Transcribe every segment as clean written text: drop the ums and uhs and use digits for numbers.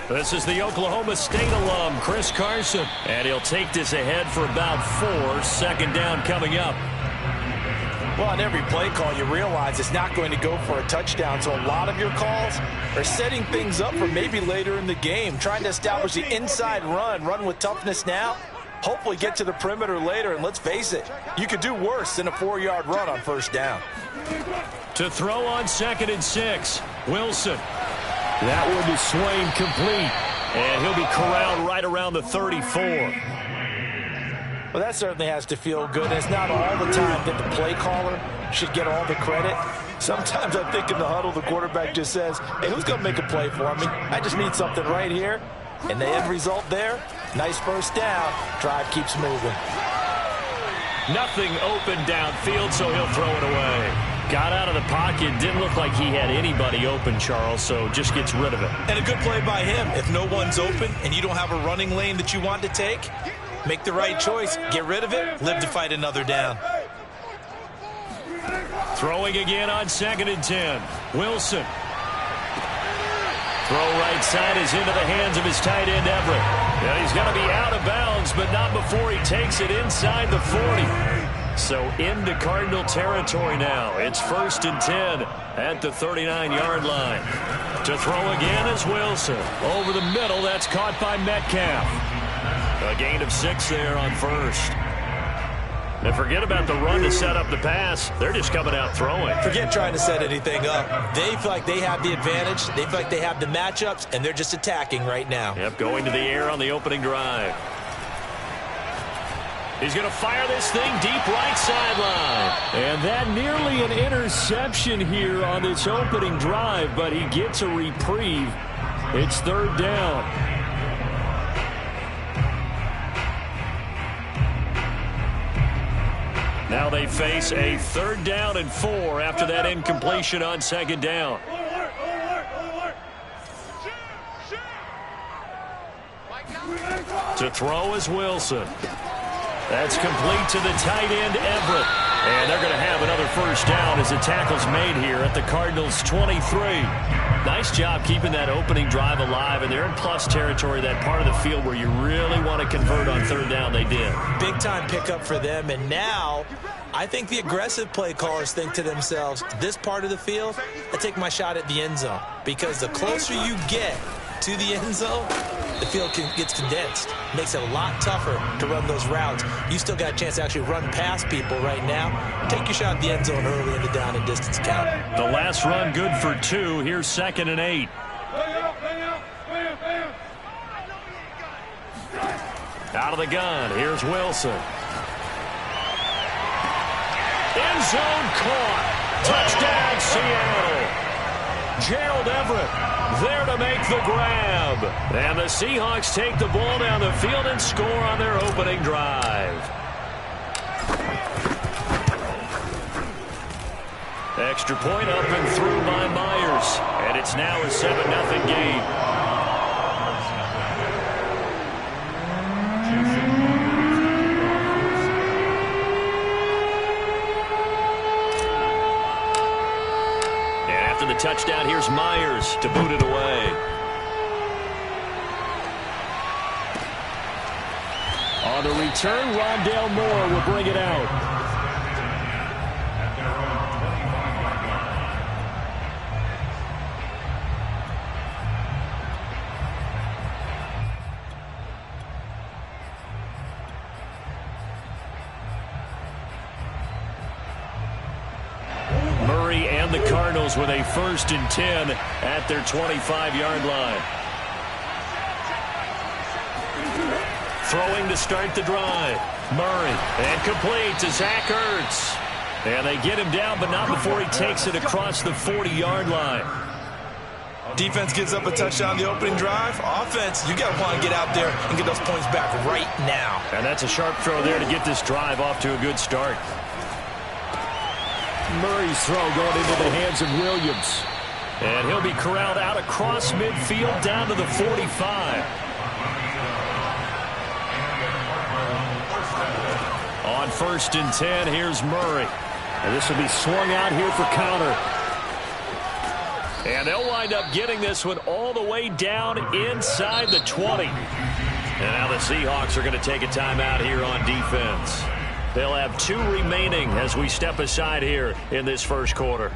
This is the Oklahoma State alum, Chris Carson. And he'll take this ahead for about 4. Second down coming up. Well, on every play call, you realize it's not going to go for a touchdown. So a lot of your calls are setting things up for maybe later in the game, trying to establish the inside run with toughness now, hopefully get to the perimeter later. And let's face it, you could do worse than a 4-yard run on first down. To throw on 2nd and 6, Wilson. That one is swing complete. And he'll be corralled right around the 34. Well, that certainly has to feel good. It's not all the time that the play caller should get all the credit. Sometimes I think in the huddle, the quarterback just says, hey, who's going to make a play for me? I just need something right here. And the end result there, nice first down. Drive keeps moving. Nothing open downfield, so he'll throw it away. Got out of the pocket. Didn't look like he had anybody open, Charles, so just gets rid of it. And a good play by him. If no one's open and you don't have a running lane that you want to take, make the right choice. Get rid of it. Live to fight another down. Throwing again on 2nd and 10. Wilson. Throw right side is into the hands of his tight end, Everett. Yeah, he's going to be out of bounds, but not before he takes it inside the 40. So into Cardinal territory now. It's 1st and 10 at the 39-yard line. To throw again is Wilson. Over the middle, that's caught by Metcalf. A gain of 6 there on first. And forget about the run to set up the pass. They're just coming out throwing. Forget trying to set anything up. They feel like they have the advantage. They feel like they have the matchups, and they're just attacking right now. Yep, going to the air on the opening drive. He's going to fire this thing deep right sideline. And that nearly an interception here on this opening drive, but he gets a reprieve. It's 3rd down. Now they face a 3rd down and 4 after that incompletion on 2nd down. To throw is Wilson. That's complete to the tight end, Everett. And they're going to have another first down as the tackle's made here at the Cardinals' 23. Nice job keeping that opening drive alive, and they're in plus territory, that part of the field where you really want to convert on 3rd down. They did. Big-time pickup for them, and now I think the aggressive play callers think to themselves, this part of the field, I take my shot at the end zone, because the closer you get to the end zone, the field gets condensed. Makes it a lot tougher to run those routes. You still got a chance to actually run past people right now. Take your shot at the end zone early in the down and distance count. The last run good for 2. Here's 2nd and 8. Out of the gun. Here's Wilson. End zone caught. Touchdown, Seattle. Gerald Everett there to make the grab. And the Seahawks take the ball down the field and score on their opening drive. Extra point up and through by Myers. And it's now a 7-0 game. The touchdown, here's Myers to boot it away. On the return, Rondale Moore will bring it out. And the Cardinals with a 1st and 10 at their 25-yard line. Throwing to start the drive. Murray, and complete to Zach Ertz. And they get him down, but not before he takes it across the 40-yard line. Defense gives up a touchdown on the opening drive. Offense, you got to want to get out there and get those points back right now. And that's a sharp throw there to get this drive off to a good start. Murray's throw going into the hands of Williams. And he'll be corralled out across midfield down to the 45. On 1st and 10, here's Murray. And this will be swung out here for counter. And they'll wind up getting this one all the way down inside the 20. And now the Seahawks are going to take a timeout here on defense. They'll have 2 remaining as we step aside here in this first quarter.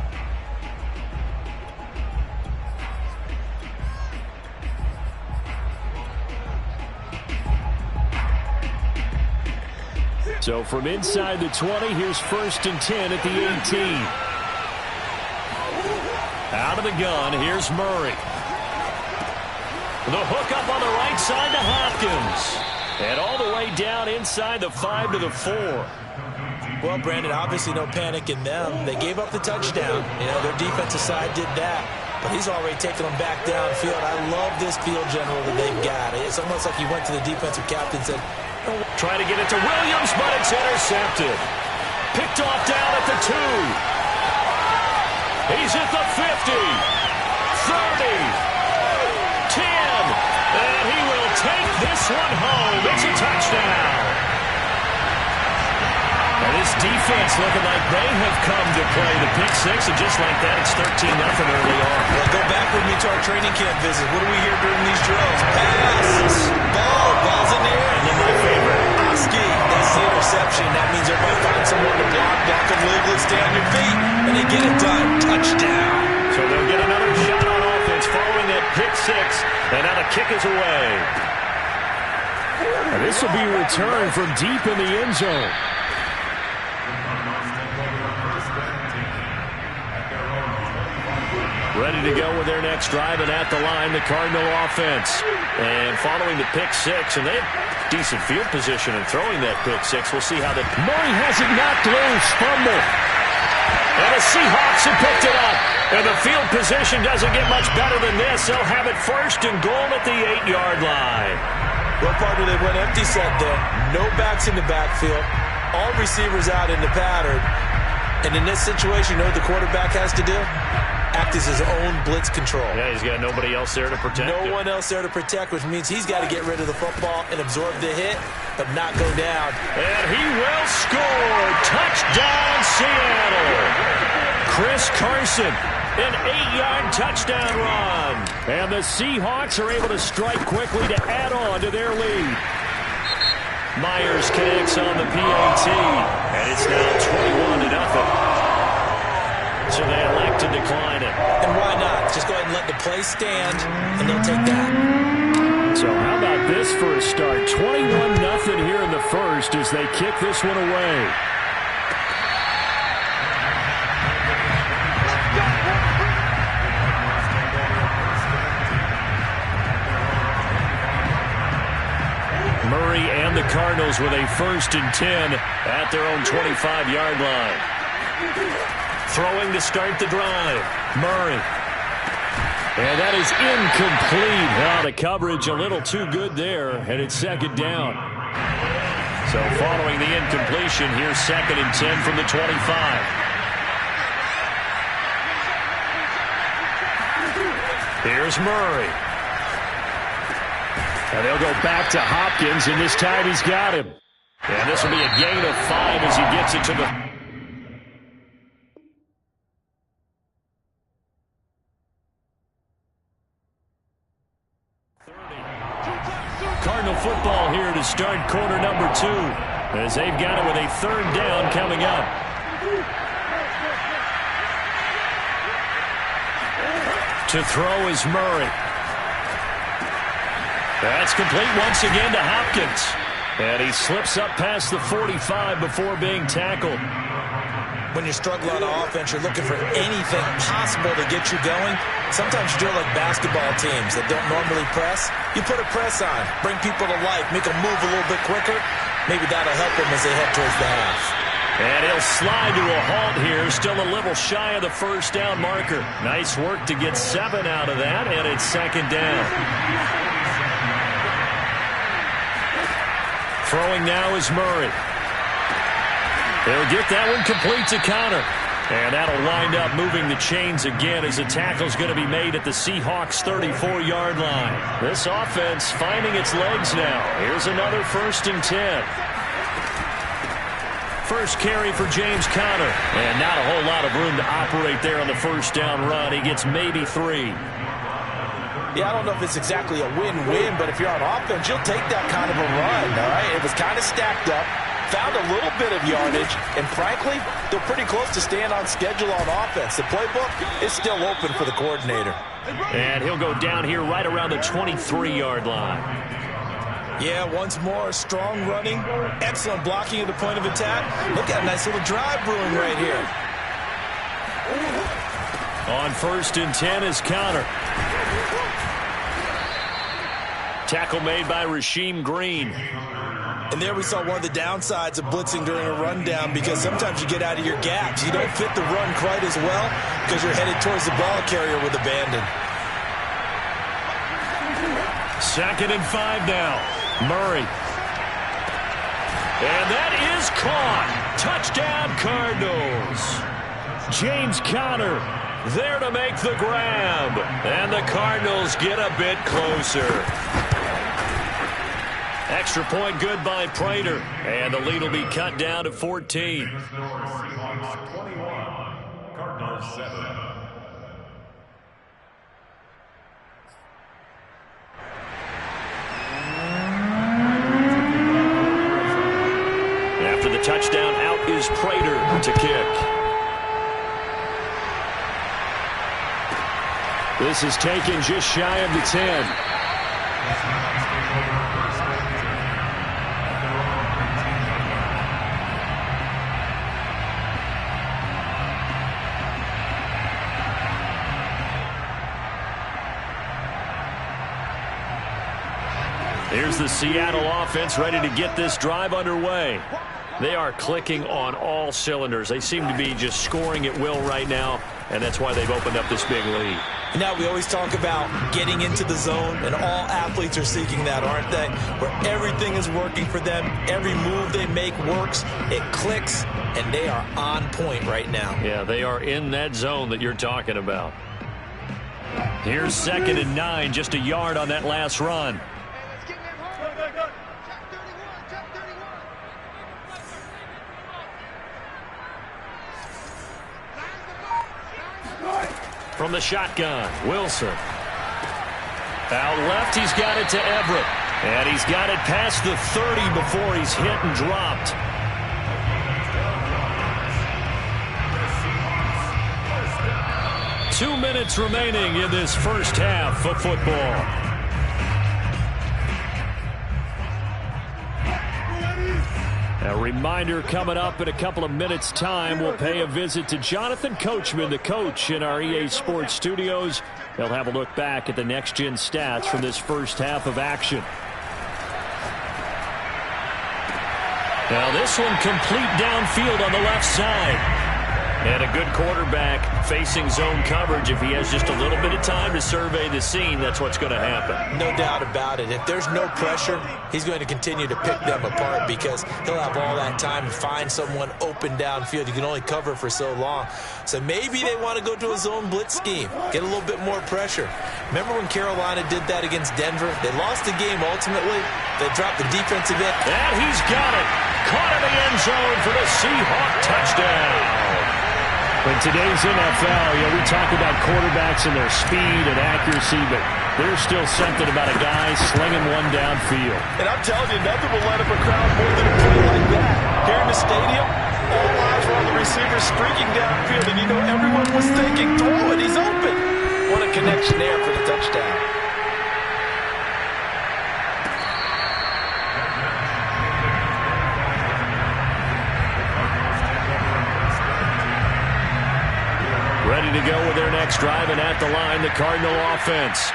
So from inside the 20, here's 1st and 10 at the 18. Out of the gun, here's Murray. The hook up on the right side to Hopkins. And all the way down inside the 5 to the 4. Well, Brandon, obviously no panic in them. They gave up the touchdown. You know, their defensive side did that. But he's already taken them back downfield. I love this field general that they've got. It's almost like he went to the defensive captain and said, try to get it to Williams, but it's intercepted. Picked off down at the 2. He's at the 50, 30, 10, and he will take this one home. It's a touchdown. And this defense looking like they have come to play. The pick 6, and just like that, it's 13-0 early on. Well, go back with me to our training camp visit. What do we hear during these drills? Pass, ball's in the air. And then my favorite, Oski, that's the interception. That means everybody finds someone to block them legally, stay on your feet, and they get it done. Touchdown. So they'll get another shot on offense following that pick 6, and now the kick is away. And this will be returned from deep in the end zone. Ready to go with their next drive, and at the line, the Cardinal offense. And following the pick 6, and they have decent field position in throwing that pick 6. We'll see how that... Murray has it knocked loose, fumble. And the Seahawks have picked it up. And the field position doesn't get much better than this. They'll have it 1st and goal at the 8-yard line. Well, partner, they went empty set there. No backs in the backfield. All receivers out in the pattern. And in this situation, you know what the quarterback has to do? Act as his own blitz control. Yeah, he's got nobody else there to protect him. No one else there to protect, which means he's got to get rid of the football and absorb the hit, but not go down. And he will score. Touchdown, Seattle. Chris Carson, an 8-yard touchdown run. And the Seahawks are able to strike quickly to add on to their lead. Myers connects on the PAT, and it's now 21-0. So they elect to decline it. And why not? Just go ahead and let the play stand, and they'll take that. So how about this for a start? 21-0 here in the first as they kick this one away. Murray and the Cardinals with a 1st and 10 at their own 25-yard line. Throwing to start the drive. Murray. And that is incomplete. Now the coverage a little too good there, and it's 2nd down. So following the incompletion, here's 2nd and 10 from the 25. Here's Murray. And they'll go back to Hopkins, and this time he's got him. And this will be a gain of 5 as he gets it to the... Cardinal football here to start quarter number 2 as they've got it with a 3rd down coming up. To throw is Murray. That's complete once again to Hopkins. And he slips up past the 45 before being tackled. When you're struggling on offense, you're looking for anything possible to get you going. Sometimes you do it like basketball teams that don't normally press. You put a press on, bring people to life, make them move a little bit quicker. Maybe that'll help them as they head towards the half. And he'll slide to a halt here, still a little shy of the 1st down marker. Nice work to get 7 out of that, and it's 2nd down. Throwing now is Murray. They'll get that one complete to counter. And that'll wind up moving the chains again as the tackle's going to be made at the Seahawks' 34-yard line. This offense finding its legs now. Here's another 1st and 10. first carry for James Conner. And not a whole lot of room to operate there on the first down run. He gets maybe 3. Yeah, I don't know if it's exactly a win-win, but if you're on offense, you'll take that kind of a run, all right? It was kind of stacked up, found a little bit of yardage, and frankly, they're pretty close to staying on schedule on offense. The playbook is still open for the coordinator. And he'll go down here right around the 23-yard line. Yeah, once more, strong running, excellent blocking at the point of attack. Look at a nice little drive brewing right here. On 1st and 10 is Conner. Tackle made by Rasheem Green. And there we saw one of the downsides of blitzing during a rundown, because sometimes you get out of your gaps. You don't fit the run quite as well because you're headed towards the ball carrier with abandon. 2nd and 5 now. Murray. And that is caught. Touchdown, Cardinals. James Conner there to make the grab. And the Cardinals get a bit closer. Extra point good by Prater. And the lead will be cut down to 14. Cardinals 7. After the touchdown, out is Prater to kick. This is taken just shy of the 10. Here's the Seattle offense ready to get this drive underway. They are clicking on all cylinders. They seem to be just scoring at will right now, and that's why they've opened up this big lead. Now, we always talk about getting into the zone, and all athletes are seeking that, aren't they? Where everything is working for them, every move they make works, it clicks, and they are on point right now. Yeah, they are in that zone that you're talking about. Here's 2nd and 9, just a yard on that last run. From the shotgun, Wilson. Out left, he's got it to Everett. And he's got it past the 30 before he's hit and dropped. Two minutes remaining in this first half of football. A reminder, coming up in a couple of minutes' time, we'll pay a visit to Jonathan Coachman, the coach in our EA Sports studios. He'll have a look back at the next-gen stats from this first half of action. Now this one complete downfield on the left side. And a good quarterback facing zone coverage. If he has just a little bit of time to survey the scene, that's what's going to happen. No doubt about it. If there's no pressure, he's going to continue to pick them apart because he'll have all that time to find someone open downfield. You can only cover for so long. So maybe they want to go to a zone blitz scheme, get a little bit more pressure. Remember when Carolina did that against Denver? They lost the game ultimately. They dropped the defensive end. And he's got it. Caught in the end zone for the Seahawk touchdown. In today's NFL, we talk about quarterbacks and their speed and accuracy, but there's still something about a guy slinging one downfield. And I'm telling you, nothing will light up a crowd more than a play like that. Here in the stadium, all eyes were on the receiver streaking downfield, and you know everyone was thinking, throw it, he's open. What a connection there for the touchdown. Ready to go with their next drive, and at the line, the Cardinal offense.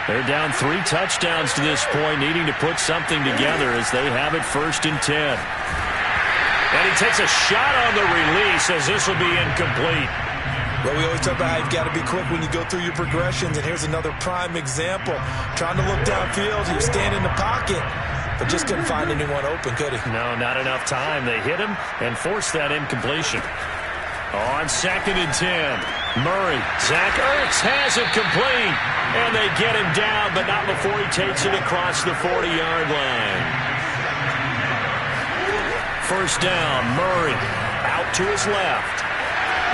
They're down 3 touchdowns to this point, needing to put something together as they have it 1st and 10. And he takes a shot on the release as this will be incomplete. Well, we always talk about how you've got to be quick when you go through your progressions, and here's another prime example. Trying to look downfield, he was standing in the pocket, but just couldn't find anyone open, could he? No, not enough time. They hit him and forced that incompletion. On 2nd and 10. Murray, Zach Ertz has it complete, and they get him down, but not before he takes it across the 40-yard line. first down. Murray out to his left.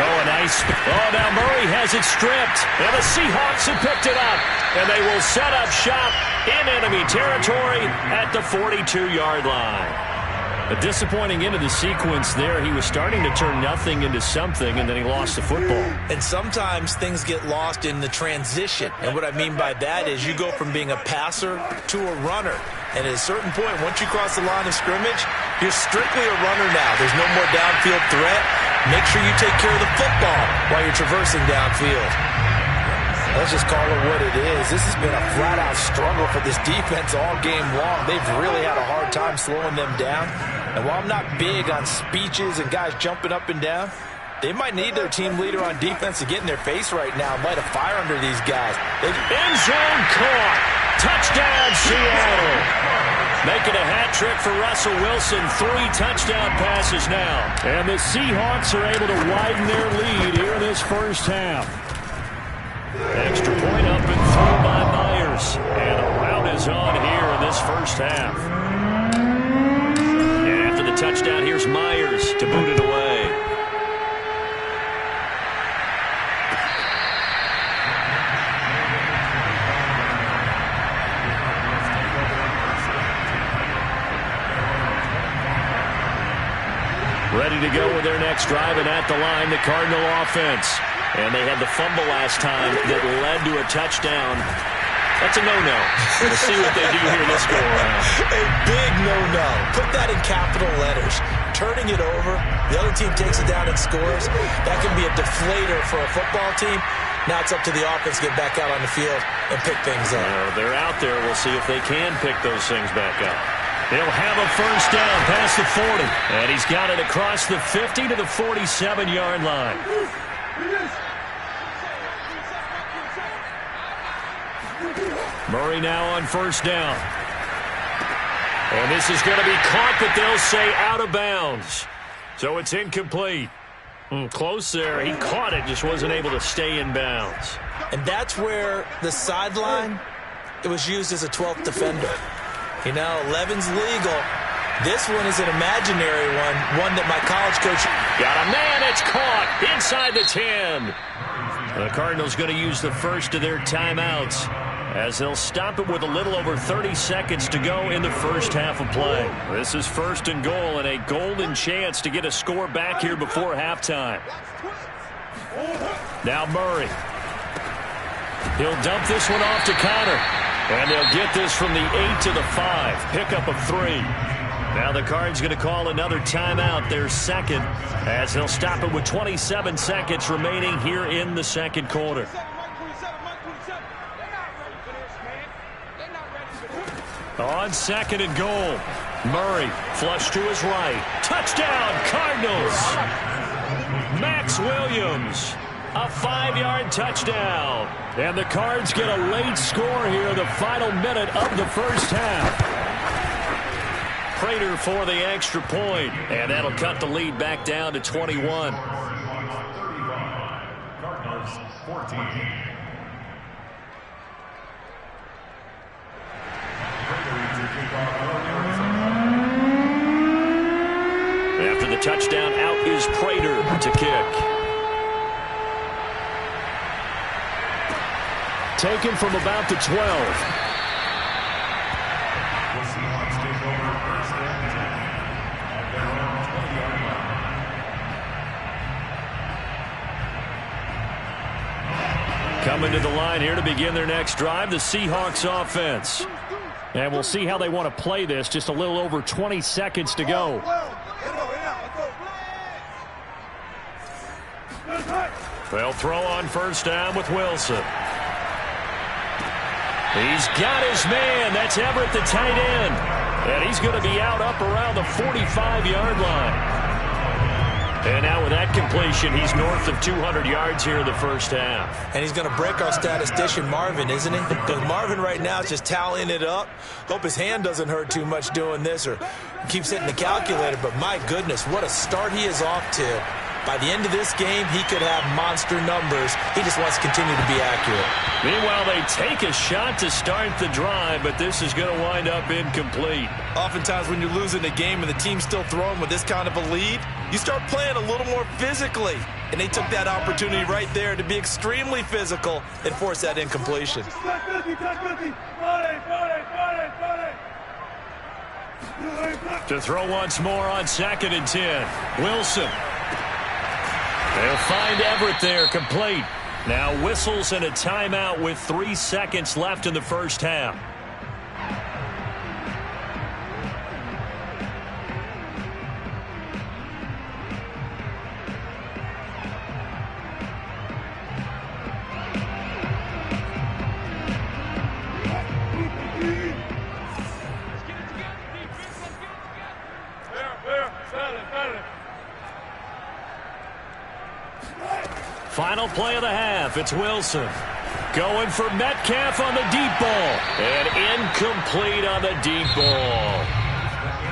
Oh, nice. Oh, now Murray has it stripped. And the Seahawks have picked it up. And they will set up shop in enemy territory at the 42-yard line. A disappointing end of the sequence there. He was starting to turn nothing into something, and then he lost the football. And sometimes things get lost in the transition. And what I mean by that is you go from being a passer to a runner. And at a certain point, once you cross the line of scrimmage, you're strictly a runner now. There's no more downfield threat. Make sure you take care of the football while you're traversing downfield. Let's just call it what it is. This has been a flat-out struggle for this defense all game long. They've really had a hard time slowing them down. And while I'm not big on speeches and guys jumping up and down, they might need their team leader on defense to get in their face right now and light a fire under these guys. End zone caught. Touchdown, Seattle. Making a hat trick for Russell Wilson. 3 touchdown passes now. And the Seahawks are able to widen their lead here in this first half. Extra point up and through by Myers. And a rout is on here in this first half. And after the touchdown, here's Myers to boot it away. Ready to go with their next drive, and at the line, the Cardinal offense. And they had the fumble last time that led to a touchdown. That's a no-no. We'll see what they do here this go-around. A big no-no. Put that in capital letters. Turning it over, the other team takes it down and scores. That can be a deflator for a football team. Now it's up to the offense to get back out on the field and pick things up. They're out there. We'll see if they can pick those things back up. They'll have a first down past the 40. And he's got it across the 50 to the 47-yard line. Murray now on first down. And this is going to be caught, but they'll say out of bounds. So it's incomplete. Close there. He caught it, just wasn't able to stay in bounds. And that's where the sideline, it was used as a 12th defender. You know, 11's legal. This one is an imaginary one that my college coach... Got a man, it's caught inside the 10. The Cardinals going to use the first of their timeouts as they'll stop it with a little over 30 seconds to go in the first half of play. This is first and goal and a golden chance to get a score back here before halftime. Now Murray. He'll dump this one off to Connor. And they'll get this from the 8 to the 5. Pickup of 3. Now the Cards going to call another timeout, their second, as they'll stop it with 27 seconds remaining here in the second quarter. On second and goal, Murray flush to his right. Touchdown, Cardinals! Max Williams, a 5-yard touchdown. And the Cards get a late score here in the final minute of the first half. Prater for the extra point, and that'll cut the lead back down to 21. Cardinals 14. After the touchdown, out is Prater to kick. Taken from about the 12. Coming to the line here to begin their next drive, the Seahawks offense. And we'll see how they want to play this. Just a little over 20 seconds to go. They'll throw on first down with Wilson. He's got his man. That's Everett, the tight end. And he's going to be out up around the 45-yard line. And now with that completion, he's north of 200 yards here in the first half. And he's going to break our statistician, Marvin, isn't he? Because Marvin right now is just tallying it up. Hope his hand doesn't hurt too much doing this or keeps hitting the calculator. But my goodness, what a start he is off to. By the end of this game, he could have monster numbers. He just wants to continue to be accurate. Meanwhile, they take a shot to start the drive, but this is going to wind up incomplete. Oftentimes when you're losing a game and the team's still throwing with this kind of a lead, you start playing a little more physically. And they took that opportunity right there to be extremely physical and force that incompletion. To throw once more on 2nd and 10. Wilson. They'll find Everett there, complete. Now whistles and a timeout with 3 seconds left in the first half. Final play of the half. It's Wilson. Going for Metcalf on the deep ball. And incomplete on the deep ball.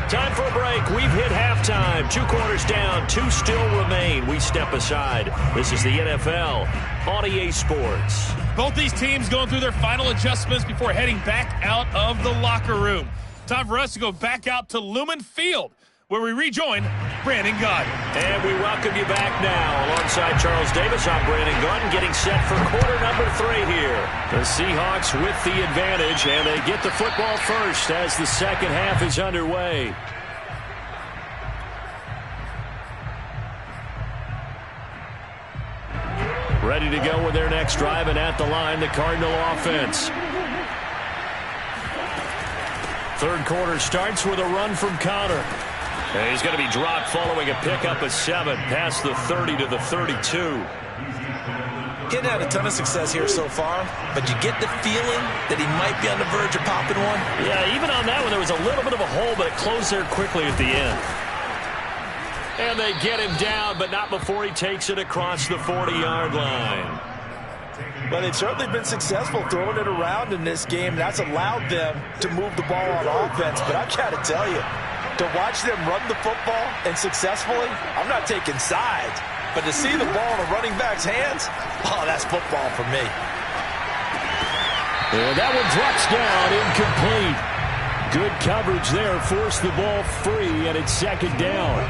Time for a break. We've hit halftime. 2 quarters down. 2 still remain. We step aside. This is the NFL on EA Sports. Both these teams going through their final adjustments before heading back out of the locker room. Time for us to go back out to Lumen Field, where we rejoin Brandon Gunn. And we welcome you back now. Alongside Charles Davis, I'm Brandon Gunn, getting set for quarter number 3 here. The Seahawks with the advantage, and they get the football first as the second half is underway. Ready to go with their next drive, and at the line, the Cardinal offense. Third quarter starts with a run from Connor. And he's going to be dropped following a pickup of 7 past the 30 to the 32. He's had a ton of success here so far, but you get the feeling that he might be on the verge of popping one. Yeah, even on that one, there was a little bit of a hole, but it closed there quickly at the end. And they get him down, but not before he takes it across the 40-yard line. Well, they've certainly been successful throwing it around in this game. That's allowed them to move the ball on offense, but I've got to tell you, to watch them run the football and successfully, I'm not taking sides, but to see the ball in a running back's hands, oh, that's football for me. And that one drops down, incomplete. Good coverage there, forced the ball free, and it's second down.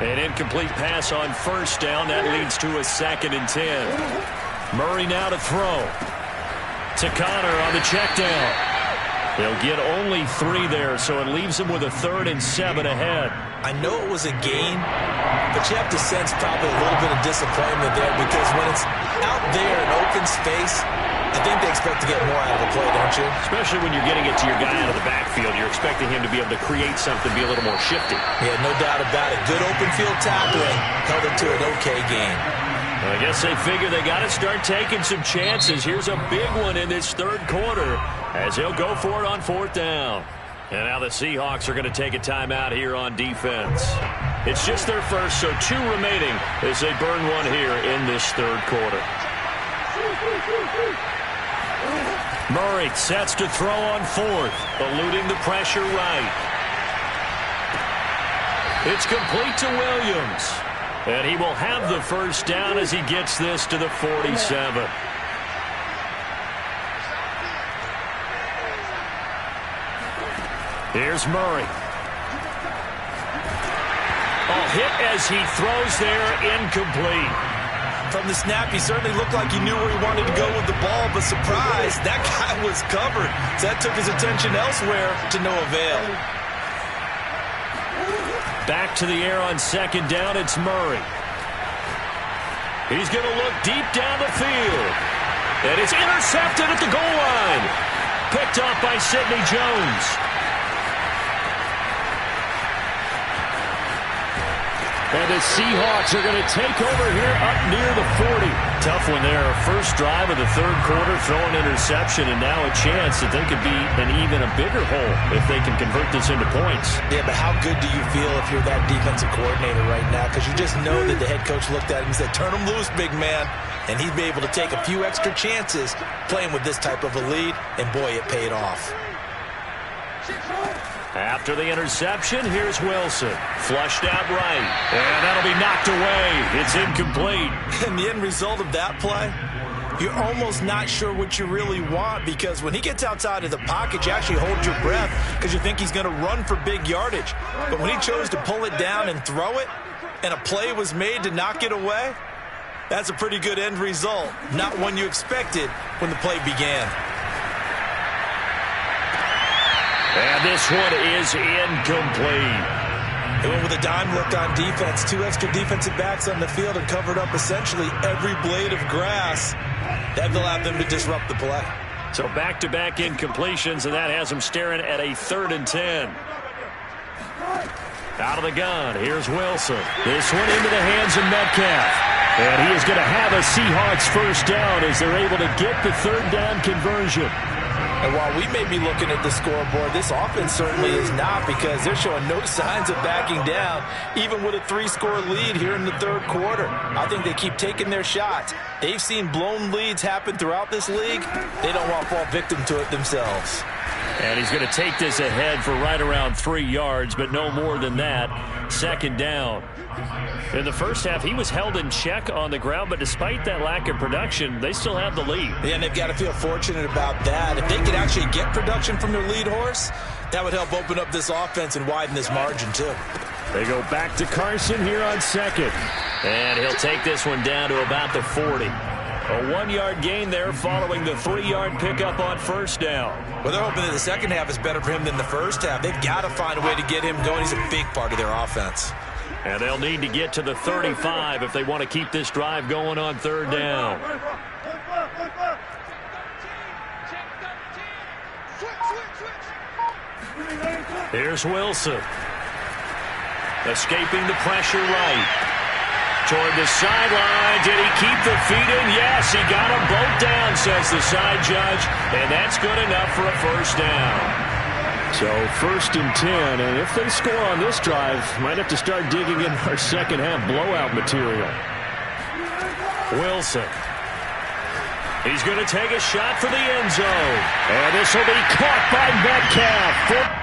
An incomplete pass on first down, that leads to a 2nd and 10. Murray now to throw. To Connor on the check down. They'll get only 3 there, so it leaves them with a 3rd and 7 ahead. I know it was a gain, but you have to sense probably a little bit of disappointment there because when it's out there in open space, I think they expect to get more out of the play, don't you? Especially when you're getting it to your guy out of the backfield. You're expecting him to be able to create something, be a little more shifty. Yeah, no doubt about it. Good open field tackling held it to an okay game. Well, I guess they figure they got to start taking some chances. Here's a big one in this third quarter as he'll go for it on 4th down. And now the Seahawks are going to take a timeout here on defense. It's just their first, so 2 remaining as they burn one here in this third quarter. Murray sets to throw on 4th, eluding the pressure right. It's complete to Williams. And he will have the first down as he gets this to the 47. Here's Murray. A hit as he throws there, incomplete. From the snap, he certainly looked like he knew where he wanted to go with the ball, but surprise, that guy was covered. So that took his attention elsewhere to no avail. Back to the air on 2nd down, it's Murray. He's going to look deep down the field. And it's intercepted at the goal line. Picked off by Sidney Jones. And the Seahawks are going to take over here up near the 40. Tough one there. First drive of the third quarter, throwing interception, and now a chance that they could be in even a bigger hole if they can convert this into points. Yeah, but how good do you feel if you're that defensive coordinator right now? Because you just know that the head coach looked at him and said, turn him loose, big man. And he'd be able to take a few extra chances playing with this type of a lead, and boy, it paid off. After the interception, here's Wilson. Flushed out right. And that'll be knocked away. It's incomplete. And the end result of that play, you're almost not sure what you really want, because when he gets outside of the pocket, you actually hold your breath because you think he's going to run for big yardage. But when he chose to pull it down and throw it, and a play was made to knock it away, that's a pretty good end result. Not one you expected when the play began. And this one is incomplete. They went with a dime look on defense. 2 extra defensive backs on the field and covered up essentially every blade of grass. That allowed them to disrupt the play. So back-to-back incompletions, and that has them staring at a 3rd and 10. Out of the gun, here's Wilson. This one into the hands of Metcalf. And he is going to have a Seahawks first down as they're able to get the 3rd down conversion. And while we may be looking at the scoreboard, this offense certainly is not, because they're showing no signs of backing down, even with a 3-score lead here in the 3rd quarter. I think they keep taking their shots. They've seen blown leads happen throughout this league. They don't want to fall victim to it themselves. And he's going to take this ahead for right around 3 yards, but no more than that. 2nd down. In the first half, he was held in check on the ground, but despite that lack of production, they still have the lead. Yeah, and they've got to feel fortunate about that. If they could actually get production from their lead horse, that would help open up this offense and widen this margin, too. They go back to Carson here on 2nd. And he'll take this one down to about the 40. A 1-yard gain there following the 3-yard pickup on 1st down. Well, they're hoping that the second half is better for him than the first half. They've got to find a way to get him going. He's a big part of their offense. And they'll need to get to the 35 if they want to keep this drive going on 3rd down. Here's Wilson. Escaping the pressure right. Toward the sideline. Did he keep the feet in? Yes, he got them both down, says the side judge. And that's good enough for a first down. So 1st and 10, and if they score on this drive, might have to start digging in our second half blowout material. Wilson. He's going to take a shot for the end zone. And this will be caught by Metcalf.